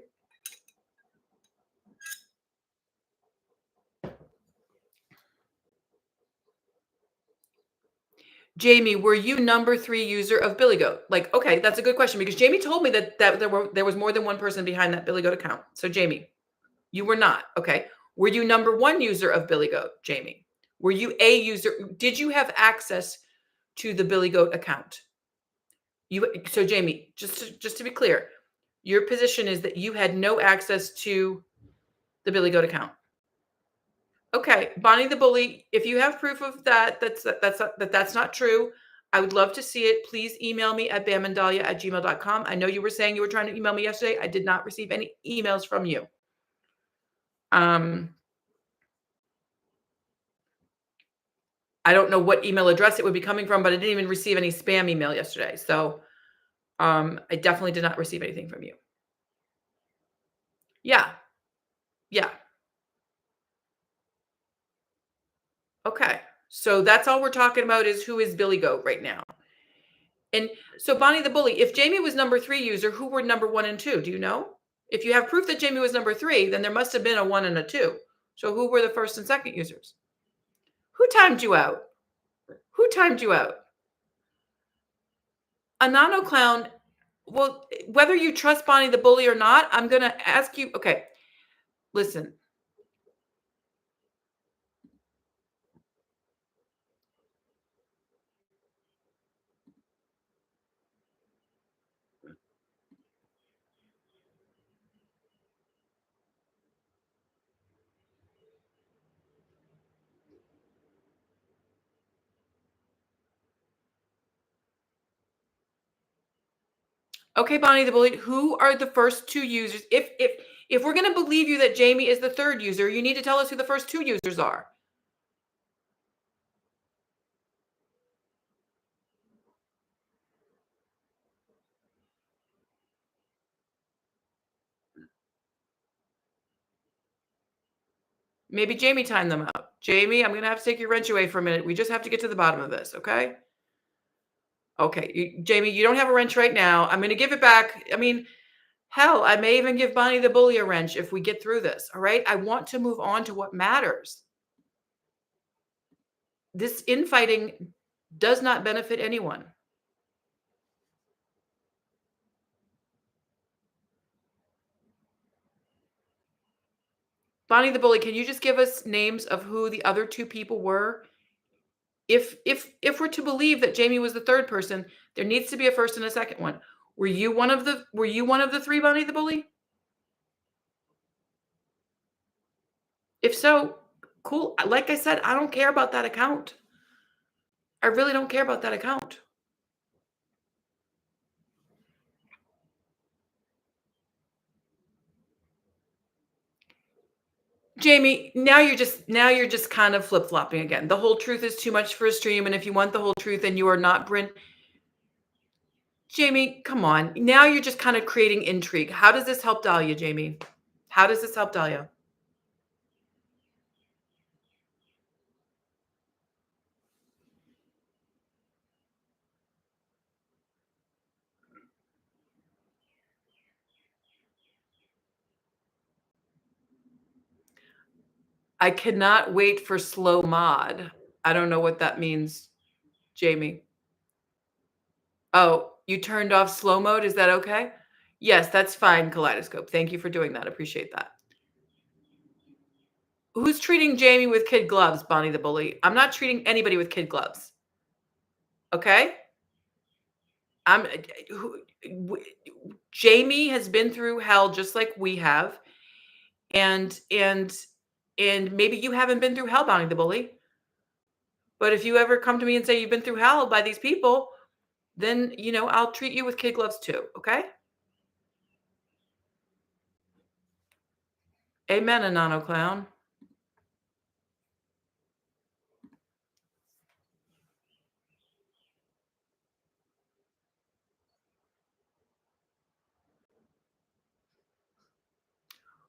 Jamie, were you number 3 user of Billy Goat? Like, okay, that's a good question because Jamie told me that there was more than one person behind that Billy Goat account. So Jamie, you were not. Okay. Were you number 1 user of Billy Goat, Jamie? Were you a user? Did you have access to the Billy Goat account? So Jamie, just to be clear, your position is that you had no access to the Billy Goat account. Okay, Bonnie the bully, if you have proof of that, that's not true. I would love to see it. Please email me at bamandahlia@gmail.com. I know you were saying you were trying to email me yesterday. I did not receive any emails from you. I don't know what email address it would be coming from, but I didn't even receive any spam email yesterday. So I definitely did not receive anything from you. Yeah. Yeah. Okay. So that's all we're talking about is who is Billy Goat right now. And so Bonnie the bully, if Jamie was number 3 user, who were number 1 and 2? Do you know? If you have proof that Jamie was number 3, then there must have been a 1 and a 2. So who were the first and second users? Who timed you out? Who timed you out? A nano clown. Well, whether you trust Bonnie the bully or not, I'm going to ask you. Okay, listen. Okay, Bonnie the bully, who are the first 2 users? If we're going to believe you that Jamie is the 3rd user, you need to tell us who the first 2 users are. Maybe Jamie timed them out. Jamie, I'm going to have to take your wrench away for a minute. We just have to get to the bottom of this, okay? Okay, Jamie, you don't have a wrench right now. I'm going to give it back. I mean, hell, I may even give Bonnie the bully a wrench if we get through this. All right. I want to move on to what matters. This infighting does not benefit anyone. Bonnie the bully, can you just give us names of who the other 2 people were? If we're to believe that Jamie was the 3rd person, there needs to be a first and a second one. Were you one of the 3, Bonnie the bully? If so, cool. Like I said, I don't care about that account. I really don't care about that account. Jamie, now you're just kind of flip-flopping again. The whole truth is too much for a stream, and if you want the whole truth, then you are not Bryn. Jamie, come on. Now you're just kind of creating intrigue. How does this help Dahlia, Jamie? How does this help Dahlia? I cannot wait for slow mod. I don't know what that means, Jamie. Oh, you turned off slow mode. Is that okay? Yes, that's fine, Kaleidoscope. Thank you for doing that. Appreciate that. Who's treating Jamie with kid gloves, Bonnie the bully? I'm not treating anybody with kid gloves. Okay? I'm who w Jamie has been through hell just like we have, and and and maybe you haven't been through hell, Bonnie the Bully, but if you ever come to me and say you've been through hell by these people, then, I'll treat you with kid gloves too, okay? Amen, Anano clown.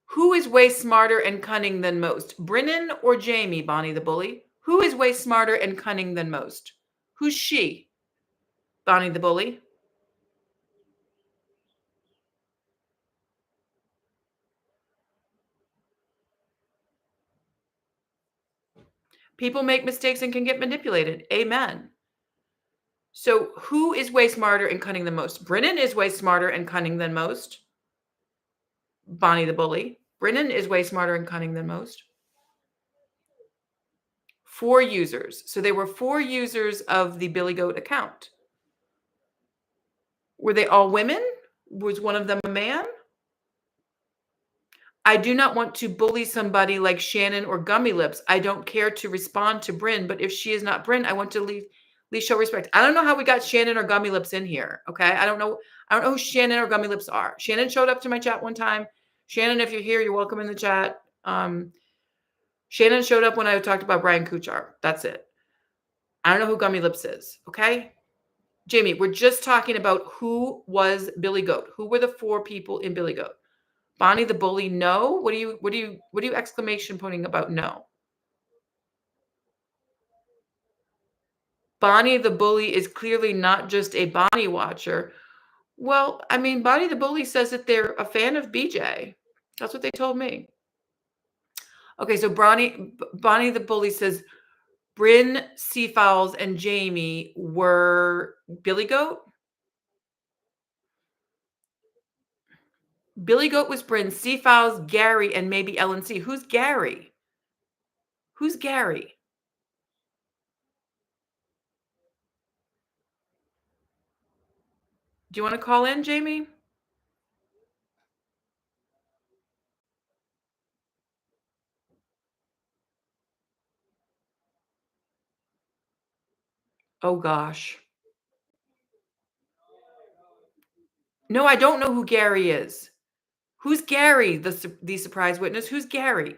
Who is way smarter and cunning than most? Brennan or Jamie, Bonnie the Bully? Who is way smarter and cunning than most? Who's she, Bonnie the Bully? People make mistakes and can get manipulated. Amen. So, who is way smarter and cunning than most? Brennan is way smarter and cunning than most. Bonnie the Bully. Brennan is way smarter and cunning than most. 4 users. So, there were 4 users of the Billy Goat account. Were they all women? Was one of them a man? I do not want to bully somebody like Shannon or Gummy Lips. I don't care to respond to Bryn, but if she is not Bryn, I want to leave show respect. I don't know how we got Shannon or Gummy Lips in here. Okay. I don't know who Shannon or Gummy Lips are. Shannon showed up to my chat one time. Shannon, if you're here, you're welcome in the chat. Shannon showed up when I talked about Brian Kuchar. That's it. I don't know who Gummy Lips is. Okay. Jamie, we're just talking about who was Billy Goat. Who were the 4 people in Billy Goat? Bonnie the Bully, no. What do you exclamation pointing about no? Bonnie the Bully is clearly not just a Bonnie watcher. Well, I mean, Bonnie the Bully says that they're a fan of BJ. That's what they told me. Okay, so Bonnie the Bully says Bryn, Seafowls, and Jamie were Billy Goat. Billy Goat was Bryn, Seafowls, Gary, and maybe LNC. Who's Gary? Who's Gary? Do you want to call in, Jamie? Oh gosh. No, I don't know who Gary is. Who's Gary, the surprise witness? Who's Gary?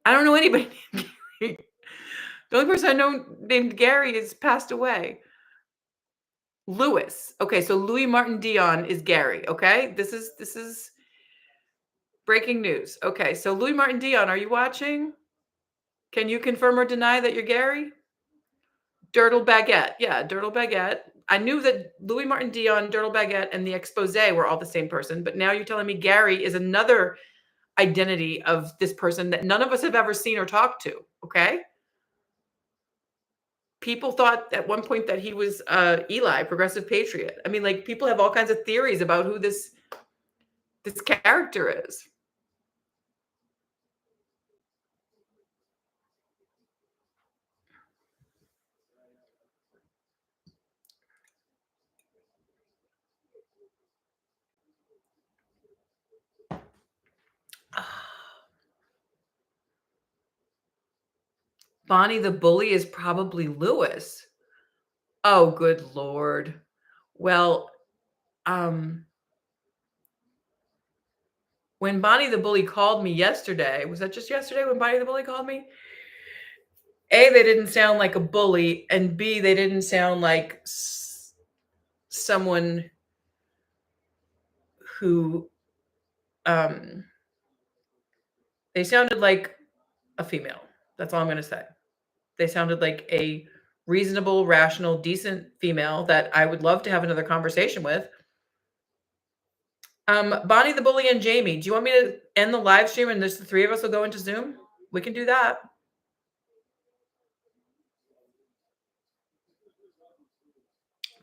I don't know anybody named Gary. The only person I know named Gary has passed away. Louis. Okay, so Louis Martin Dion is Gary. Okay, this is breaking news. Okay, so Louis Martin Dion, are you watching? Can you confirm or deny that you're Gary? Dirtle Baguette. Yeah, Dirtle Baguette. I knew that Louis Martin Dion, Dirtle Baguette, and the expose were all the same person, but now you're telling me Gary is another identity of this person that none of us have ever seen or talked to. Okay. People thought at one point that he was Eli, Progressive Patriot. I mean, like, people have all kinds of theories about who this character is. Bonnie the Bully is probably Lewis. Oh, good Lord. Well, when Bonnie the Bully called me yesterday, was that just yesterday when Bonnie the Bully called me? A, they didn't sound like a bully, and B, they didn't sound like someone who, they sounded like a female. That's all I'm going to say. They sounded like a reasonable, rational, decent female that I would love to have another conversation with. Bonnie the Bully and Jamie, do you want me to end the live stream and just the 3 of us will go into Zoom? We can do that.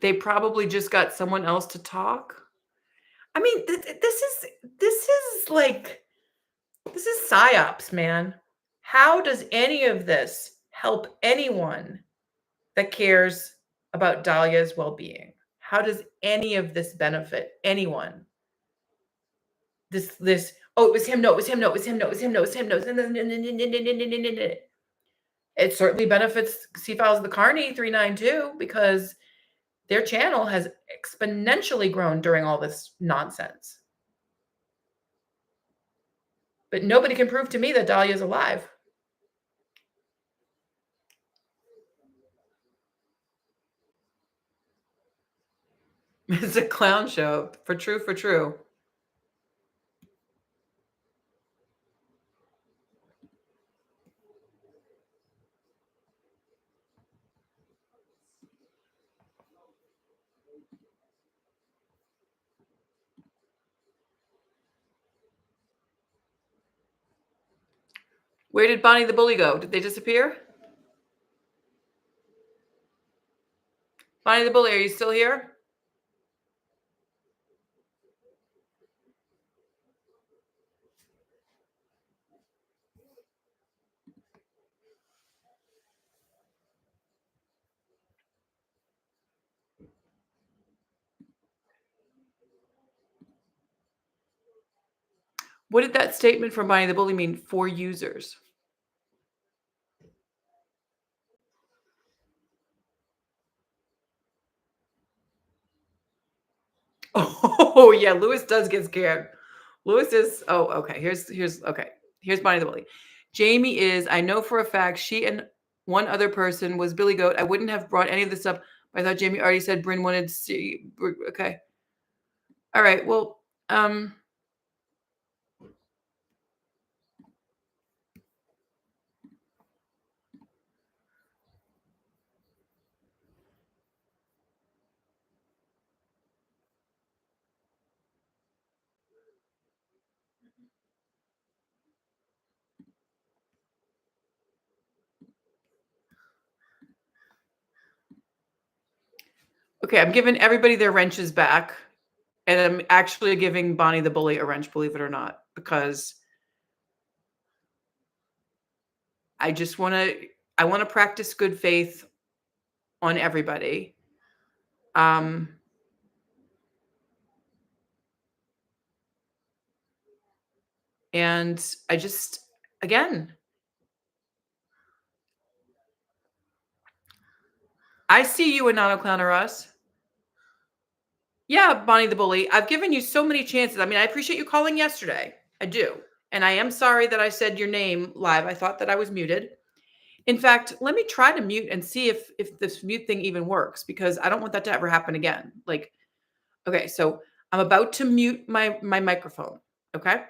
They probably just got someone else to talk. I mean, this is like, this is psyops, man. How does any of this help anyone that cares about Dahlia's well-being. How does any of this benefit anyone? This, oh, it was him, no, it was him, no, it was him, no, it was him, no, it was him, no, it certainly benefits C Files of the Carney 392 because their channel has exponentially grown during all this nonsense. But nobody can prove to me that Dahlia is alive. It's a clown show. For true, for true. Where did Bonnie the Bully go? Did they disappear? Bonnie the Bully, are you still here? What did that statement from Bonnie the Bully mean for users? Oh, yeah, Lewis does get scared. Lewis is okay. Here's Bonnie the Bully. Jamie is, I know for a fact she and one other person was Billy Goat. I wouldn't have brought any of this up, but I thought Jamie already said Bryn wanted to see. Okay. All right. Well, okay, I'm giving everybody their wrenches back. And I'm actually giving Bonnie the Bully a wrench, believe it or not, because I want to practice good faith on everybody. And I just, again, I see you and Nano Clown or us. Yeah, Bonnie the Bully. I've given you so many chances. I mean, I appreciate you calling yesterday. I do. And I am sorry that I said your name live. I thought that I was muted. In fact, let me try to mute and see if this mute thing even works because I don't want that to ever happen again. Like, okay, so I'm about to mute my microphone. Okay.